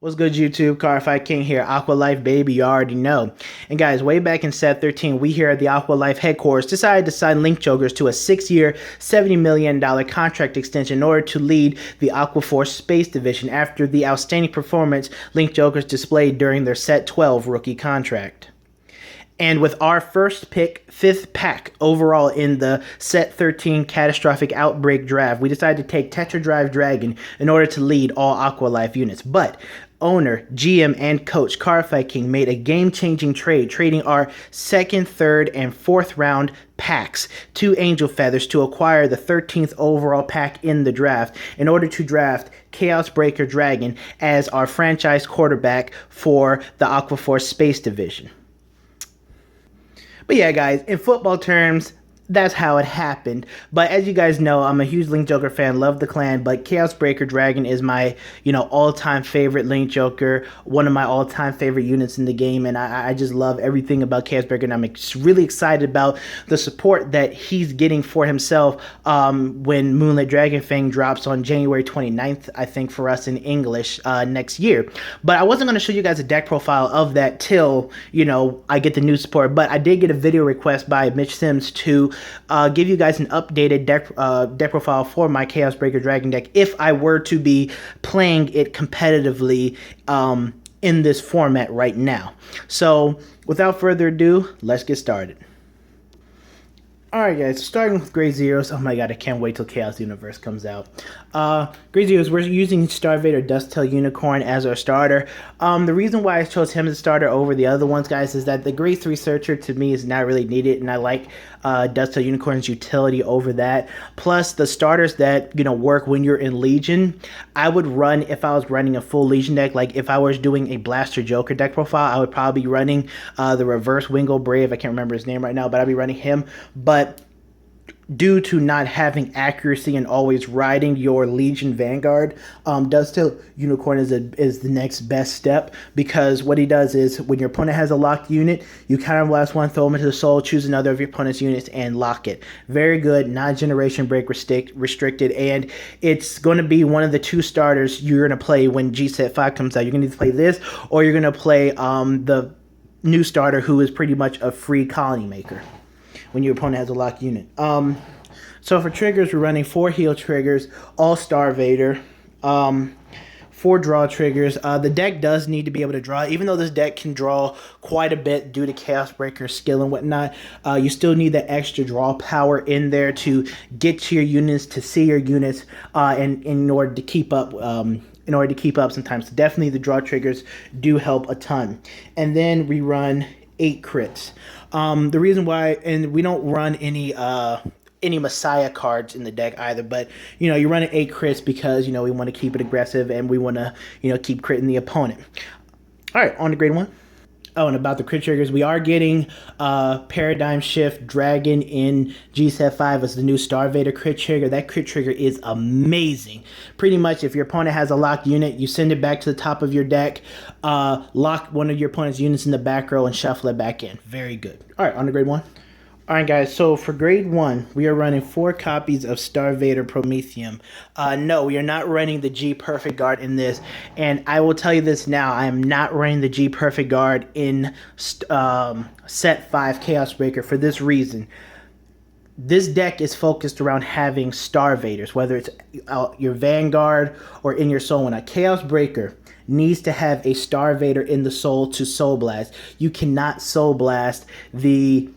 What's good, YouTube? Car Fight King here. Aqua Life Baby, you already know. And guys, way back in set 13, we here at the Aqua Life headquarters decided to sign Link Jokers to a 6-year, $70 million contract extension in order to lead the Aqua Force Space Division after the outstanding performance Link Jokers displayed during their set 12 rookie contract. And with our first pick, 5th pack overall in the Set 13 Catastrophic Outbreak Draft, we decided to take Tetra Drive Dragon in order to lead all Aqua Life units. But owner, GM, and coach Car Fight King made a game-changing trade, trading our 2nd, 3rd, and 4th round packs to Angel Feathers to acquire the 13th overall pack in the draft in order to draft Chaos Breaker Dragon as our franchise quarterback for the Aqua Force Space Division. But yeah, guys, in football terms, that's how it happened. But as you guys know, I'm a huge Link Joker fan, love the clan, but Chaos Breaker Dragon is my, all-time favorite Link Joker, one of my all-time favorite units in the game, and I just love everything about Chaos Breaker, and I'm really excited about the support that he's getting for himself when Moonlit Dragonfang drops on January 29th, I think, for us in English next year. But I wasn't going to show you guys a deck profile of that till, I get the new support, but I did get a video request by Mitch Sims to give you guys an updated deck profile for my Chaos Breaker Dragon deck if I were to be playing it competitively in this format right now. So without further ado, let's get started. Alright guys, starting with Grey Zeros. Oh my god, I can't wait till Chaos Universe comes out. Grey Zeros, we're using Starvader Dusttail Unicorn as our starter. The reason why I chose him as a starter over the other ones, guys, is that the Grey 3 Searcher to me is not really needed, and I like Dusttail Unicorn's utility over that. Plus, the starters that, work when you're in Legion, I would run, if I was running a full Legion deck, like if I was doing a Blaster Joker deck profile, I would probably be running the Reverse Wingo Brave. I can't remember his name right now, but I'd be running him. But due to not having accuracy and always riding your Legion Vanguard, Dusttail Unicorn is the next best step, because what he does is when your opponent has a locked unit, you counter blast one, throw him into the soul, choose another of your opponent's units, and lock it. Very good, non-generation break restricted, and it's going to be one of the two starters you're going to play when G-Set 5 comes out. You're going to either play this, or you're going to play the new starter, who is pretty much a free colony maker when your opponent has a locked unit. So for triggers, we're running 4 heal triggers, all Starvader, 4 draw triggers. The deck does need to be able to draw. Even though this deck can draw quite a bit due to Chaos Breaker skill and whatnot, you still need that extra draw power in there to get to your units, to see your units, and in order to keep up. Sometimes. So definitely the draw triggers do help a ton. And then we run 8 crits. The reason why, and we don't run any Messiah cards in the deck either, but you run 8 crits because we want to keep it aggressive and we want to keep critting the opponent. All right, on to grade 1. Oh, and about the crit triggers, we are getting Paradigm Shift Dragon in G-Set 5 as the new Starvader crit trigger. That crit trigger is amazing. Pretty much, if your opponent has a locked unit, you send it back to the top of your deck, lock one of your opponent's units in the back row, and shuffle it back in. Very good. All right, on to grade 1. Alright guys, so for grade 1, we are running 4 copies of Starvader Prometheum. No, we are not running the G Perfect Guard in this, and I will tell you this now, I am not running the G Perfect Guard in Set 5 Chaos Breaker for this reason. This deck is focused around having Starvaders, whether it's your Vanguard or in your Soul. When a Chaos Breaker needs to have a Starvader in the Soul to Soul Blast. You cannot Soul Blast the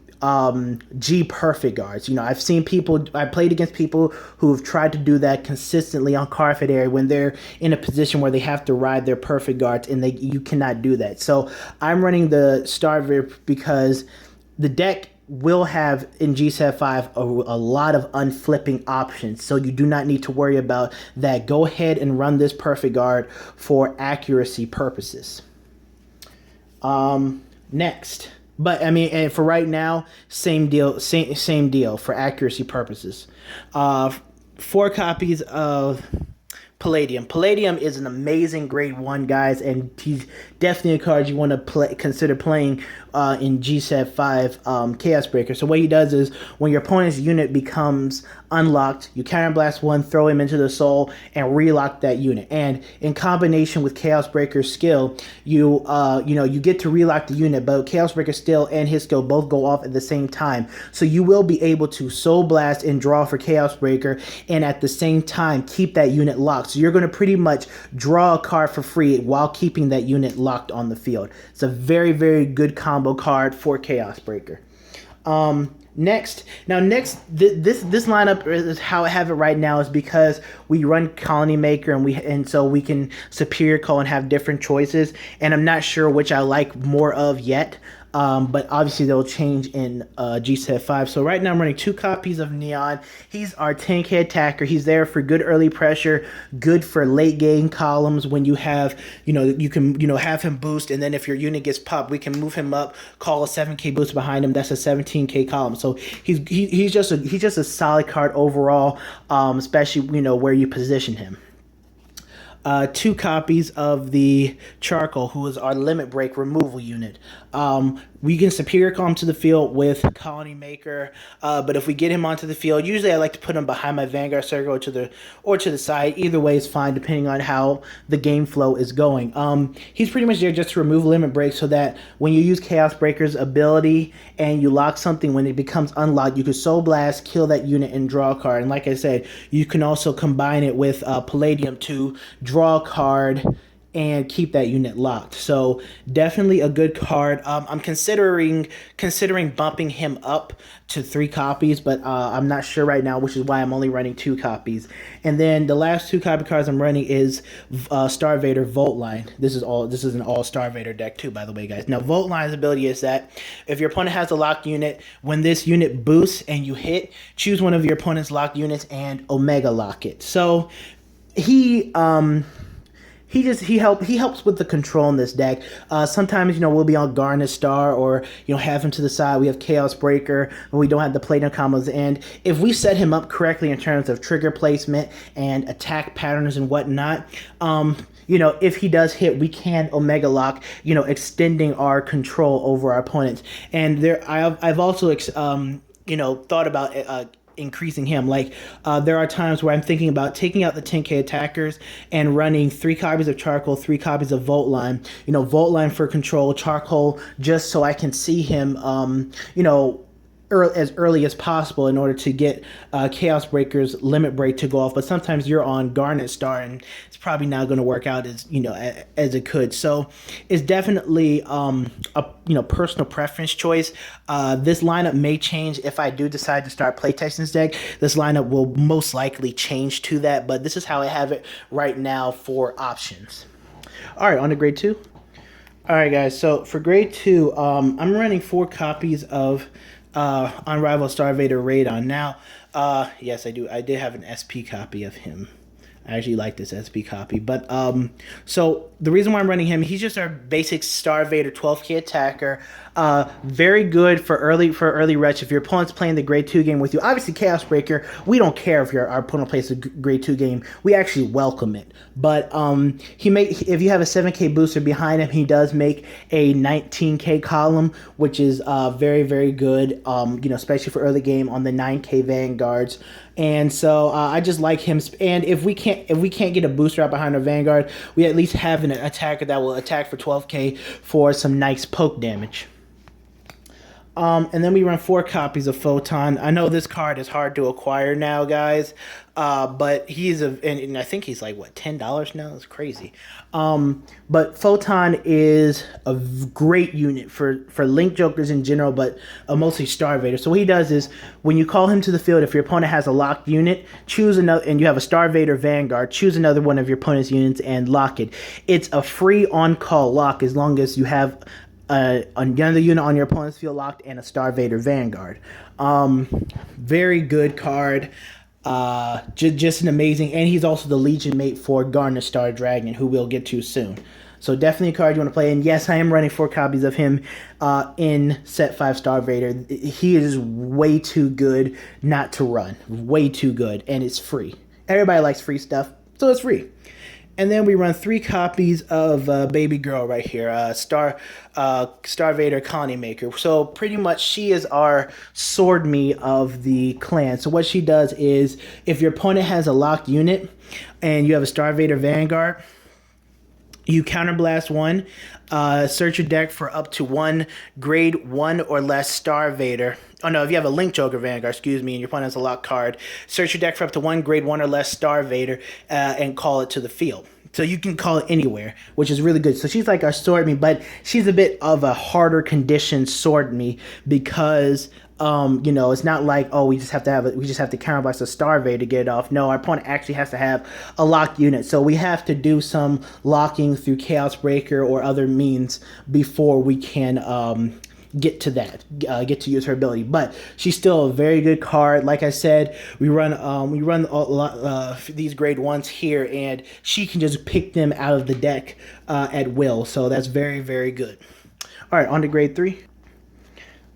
G Perfect Guards. I've seen people, I played against people who have tried to do that consistently on Carfed area when they're in a position where they have to ride their Perfect Guards, and you cannot do that. So I'm running the Starvader because the deck will have in G-Set 5 a lot of unflipping options, so you do not need to worry about that. Go ahead and run this Perfect Guard for accuracy purposes. Next. But I mean, and for right now, same deal for accuracy purposes. 4 copies of Palladium. Palladium is an amazing grade 1, guys, and he's definitely a card you want to consider playing in G-Set 5 Chaos Breaker. So what he does is, when your opponent's unit becomes unlocked, you counterblast one, throw him into the soul, and relock that unit. And in combination with Chaos Breaker's skill, you get to relock the unit, but Chaos Breaker's skill and his skill both go off at the same time. So you will be able to Soul Blast and draw for Chaos Breaker, and at the same time keep that unit locked. So you're going to pretty much draw a card for free while keeping that unit locked on the field. It's a very, very good combo card for Chaos Breaker. Next, this lineup is how I have it right now, is because we run Colony Maker and so we can Superior Call and have different choices, and I'm not sure which I like more of yet. But obviously they'll change in G-Set 5. So right now I'm running 2 copies of Neon. He's our 10k attacker. He's there for good early pressure, good for late game columns when you have, you can, have him boost, and then if your unit gets popped, we can move him up, call a 7k boost behind him. That's a 17k column. So he's just a solid card overall, especially, where you position him. 2 copies of the Charcoal, who is our limit break removal unit. We can Superior Call him to the field with Colony Maker, but if we get him onto the field, usually I like to put him behind my Vanguard Circle or to the side. Either way is fine, depending on how the game flow is going. He's pretty much there just to remove limit break, so that when you use Chaos Breaker's ability and you lock something, when it becomes unlocked, you can Soul Blast, kill that unit, and draw a card. And like I said, you can also combine it with Palladium to draw a card and keep that unit locked. So definitely a good card. I'm considering bumping him up to 3 copies, but I'm not sure right now, which is why I'm only running 2 copies. And then the last 2 copy cards I'm running is Star Vader Volt Line. This is an all Star Vader deck too, by the way, guys. Now Volt Line's ability is that if your opponent has a locked unit, when this unit boosts and you hit, choose one of your opponent's locked units and Omega lock it. So he helps with the control in this deck. Sometimes we'll be on Garnet Star, or have him to the side. We have Chaos Breaker, but we don't have the Platinum combos. And if we set him up correctly in terms of trigger placement and attack patterns and whatnot, if he does hit, we can Omega Lock, extending our control over our opponents. And I've also thought about increasing him. Like there are times where I'm thinking about taking out the 10k attackers and running 3 copies of Charcoal, 3 copies of Volt Line. Volt Line for control, Charcoal just so I can see him as early as possible in order to get Chaos Breaker's limit break to go off. But sometimes you're on Garnet Star and it's probably not going to work out as as it could. So it's definitely a personal preference choice. This lineup may change if I do decide to start playtesting this deck. This lineup will most likely change to that, but this is how I have it right now for options. All right, on to grade 2. All right, guys. So for grade 2, I'm running 4 copies of Unrivaled Star Vader Radon. Now, yes, I do. I did have an SP copy of him. I actually like this SP copy. But so the reason why I'm running him, he's just our basic Star Vader 12k attacker. Very good for early retch. If your opponent's playing the grade 2 game with you, obviously Chaos Breaker, we don't care if our opponent plays a grade 2 game. We actually welcome it. But if you have a 7k booster behind him, he does make a 19k column, which is very, very good. Especially for early game on the 9k Vanguards. And so I just like him. And if we can't get a booster out behind our Vanguard, we at least have an attacker that will attack for 12k for some nice poke damage. And then we run 4 copies of Photon. I know this card is hard to acquire now, guys, but he's and I think he's like, what, $10 now? It's crazy. But Photon is a great unit for Link Jokers in general, but mostly Star Vader. So what he does is, when you call him to the field, if your opponent has a locked unit, choose another, and you have a Star Vader Vanguard, choose another one of your opponent's units and lock it. It's a free on-call lock as long as you have another unit on your opponent's field locked and a Star Vader Vanguard. Very good card. Just an amazing, and he's also the Legion mate for Garnet Star Dragon, who we'll get to soon. So definitely a card you want to play. And yes, I am running 4 copies of him in Set 5 Star Vader. He is way too good not to run. Way too good, and it's free. Everybody likes free stuff. So it's free. And then we run 3 copies of Baby Girl right here, Star Vader Colony Maker. So pretty much she is our sword me of the clan. So what she does is, if your opponent has a locked unit and you have a Star Vader Vanguard, you counterblast 1, search your deck for up to 1 grade 1 or less Star Vader. Oh no, if you have a Link Joker Vanguard, excuse me, and your opponent has a locked card, search your deck for up to 1 grade 1 or less Star Vader and call it to the field. So you can call it anywhere, which is really good. So she's like our sword me, but she's a bit of a harder conditioned sword me because you know, it's not like, oh, we just have to counterblast a Star Vader to get it off. No, our opponent actually has to have a locked unit. So we have to do some locking through Chaos Breaker or other means before we can get to that, get to use her ability. But she's still a very good card. Like I said, we run these grade 1s here, and she can just pick them out of the deck at will. So that's very, very good. All right, on to grade 3.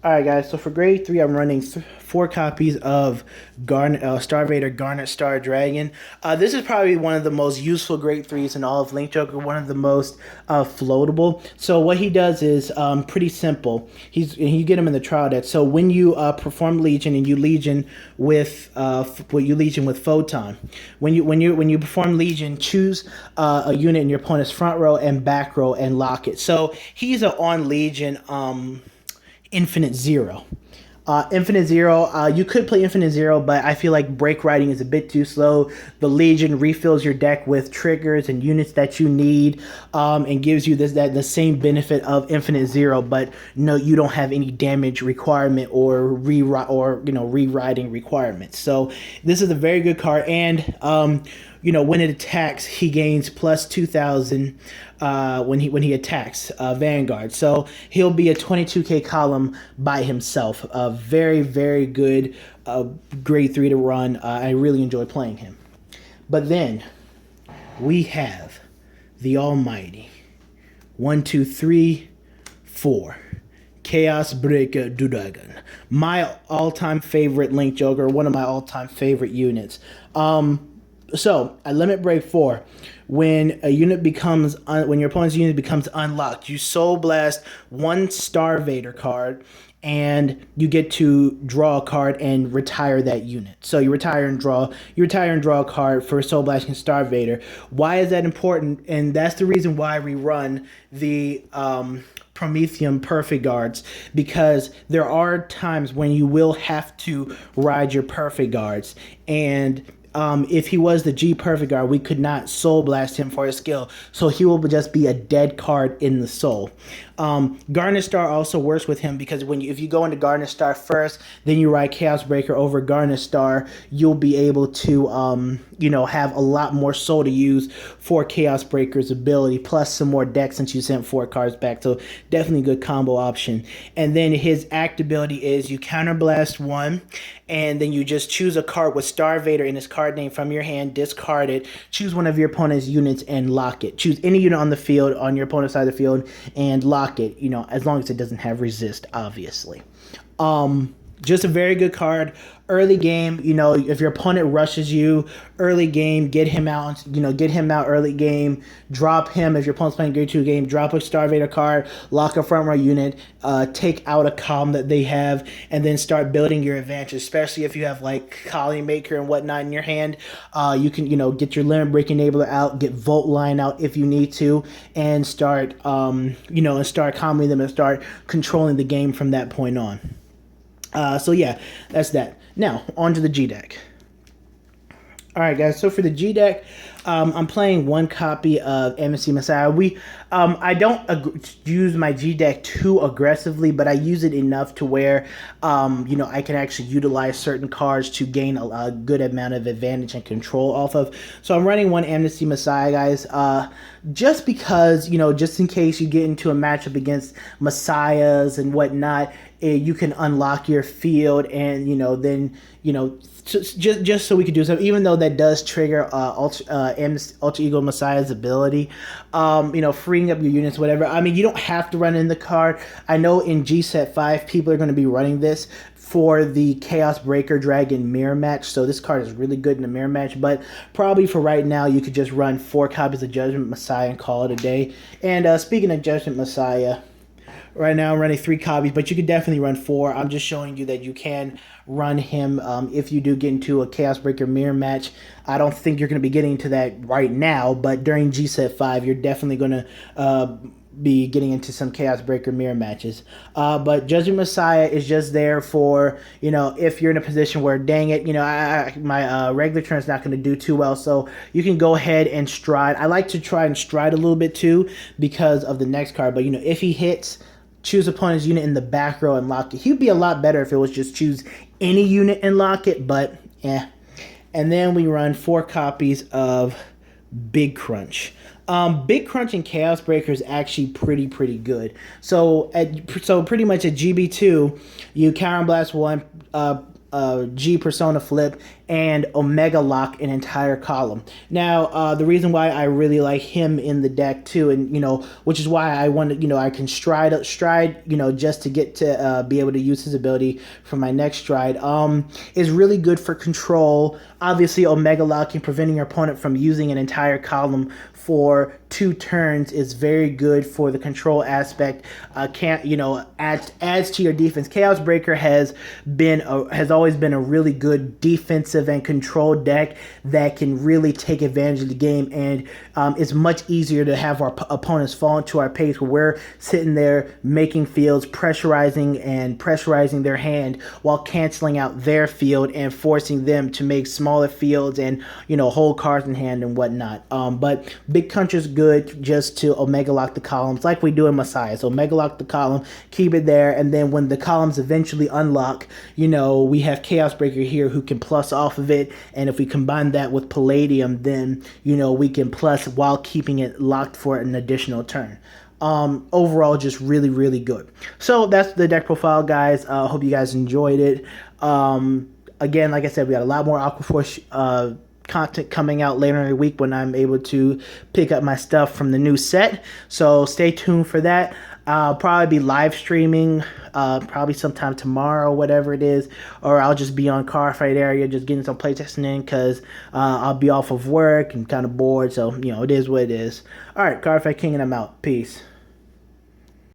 Alright guys, so for grade 3, I'm running 4 copies of Star Vader Garnet Star Dragon. This is probably one of the most useful grade 3s in all of Link Joker, one of the most floatable. So what he does is pretty simple. You get him in the trial deck. So when you perform Legion and you Legion with Photon, when you perform Legion, choose a unit in your opponent's front row and back row and lock it. So he's on Legion Infinite Zero. Infinite Zero, you could play Infinite Zero, but I feel like break riding is a bit too slow. The Legion refills your deck with triggers and units that you need, and gives you the same benefit of Infinite Zero, but no, you don't have any damage requirement or rewriting requirements. So this is a very good card, and you know, when it attacks, he gains plus 2,000 when he attacks Vanguard. So he'll be a 22k column by himself. Very, very good grade 3 to run. I really enjoy playing him. But then we have the almighty 1, 2, 3, 4 Chaos Breaker Dragon. My all-time favorite Link Joker, one of my all-time favorite units. So at limit break 4, when your opponent's unit becomes unlocked, you soul blast 1 Star Vader card, and you get to draw a card and retire that unit. So you retire and draw a card for soul blasting Star Vader. Why is that important? And that's the reason why we run the Prometheum Perfect Guards, because there are times when you will have to ride your Perfect Guards, and if he was the G Perfect Guard, we could not Soul Blast him for his skill, so he will just be a dead card in the Soul. Garnet Star also works with him because if you go into Garnet Star first, then you ride Chaos Breaker over Garnet Star, you'll be able to have a lot more Soul to use for Chaos Breaker's ability, plus some more deck since you sent 4 cards back. So definitely a good combo option. And then his act ability is you counterblast 1, and then you just choose a card with Star Vader in his card name from your hand, discard it, choose one of your opponent's units and lock it. Choose any unit on the field, on your opponent's side of the field, and lock it, as long as it doesn't have resist, obviously. Just a very good card. Early game, if your opponent rushes you early game, get him out early game, drop him. If your opponent's playing grade 2 game, drop a Star Vader card, lock a front row unit, take out a column that they have, and then start building your advantage, especially if you have like Colony Maker and whatnot in your hand. You can, get your Limit Break Enabler out, get Volt Line out if you need to, and start, and start comboing them and start controlling the game from that point on. So yeah, that's that. Now, on to the G deck. Alright guys, so for the G deck, I'm playing 1 copy of MC Messiah. I don't use my G deck too aggressively, but I use it enough to where, I can actually utilize certain cards to gain a good amount of advantage and control off of. So I'm running 1 Amnesty Messiah, guys, just because, just in case you get into a matchup against Messiahs and whatnot, you can unlock your field and, then, just so we could do something, even though that does trigger Ultra Ego Messiah's ability, freeing up your units, whatever. I mean, you don't have to run in the card. I know in G Set 5, people are going to be running this for the Chaos Breaker Dragon mirror match. So this card is really good in the mirror match, but probably for right now, you could just run 4 copies of Judgment Messiah and call it a day. And speaking of Judgment Messiah, right now I'm running 3 copies, but you could definitely run 4. I'm just showing you that you can run him if you do get into a Chaos Breaker mirror match. I don't think you're going to be getting into that right now, but during G-Set 5, you're definitely going to be getting into some Chaos Breaker mirror matches. But Judgment Messiah is just there for, you know, if you're in a position where, dang it, you know, my regular turn is not going to do too well, so you can go ahead and stride. I like to try and stride a little bit too because of the next card, but, you know, if he hits, choose opponent's unit in the back row and lock it. He'd be a lot better if it was just choose any unit and lock it, but yeah. And then we run 4 copies of Big Crunch. Big Crunch and Chaos Breaker is actually pretty good. So pretty much at GB2, you Counter Blast 1, G Persona Flip, and Omega Lock an entire column. Now, the reason why I really like him in the deck too, and you know, which is why I wanted, you know, I can stride, you know, just to get to be able to use his ability for my next stride. Is really good for control. Obviously, Omega Locking, preventing your opponent from using an entire column for 2 turns, is very good for the control aspect. Can't, you know, adds to your defense. Chaos Breaker has always been a really good defensive and control deck that can really take advantage of the game, and it's much easier to have our opponents fall into our pace where we're sitting there making fields, pressurizing their hand while canceling out their field and forcing them to make smaller fields and, you know, hold cards in hand and whatnot. But Big Crunch is good just to Omega Lock the columns like we do in Messiah. So Omega Lock the column, keep it there, and then when the columns eventually unlock, you know, we have Chaos Breaker here who can plus off of it, and if we combine that with Palladium, then, you know, we can plus while keeping it locked for an additional turn. Overall, just really good. So that's the deck profile, guys. Hope you guys enjoyed it. Again, like I said, we got a lot more Aquaforce content coming out later in the week when I'm able to pick up my stuff from the new set, so stay tuned for that. I'll probably be live streaming probably sometime tomorrow, whatever it is, or I'll just be on Car Fight area just getting some playtesting in because I'll be off of work and kind of bored, so, you know, it is what it is. Alright, Car Fight King, and I'm out. Peace.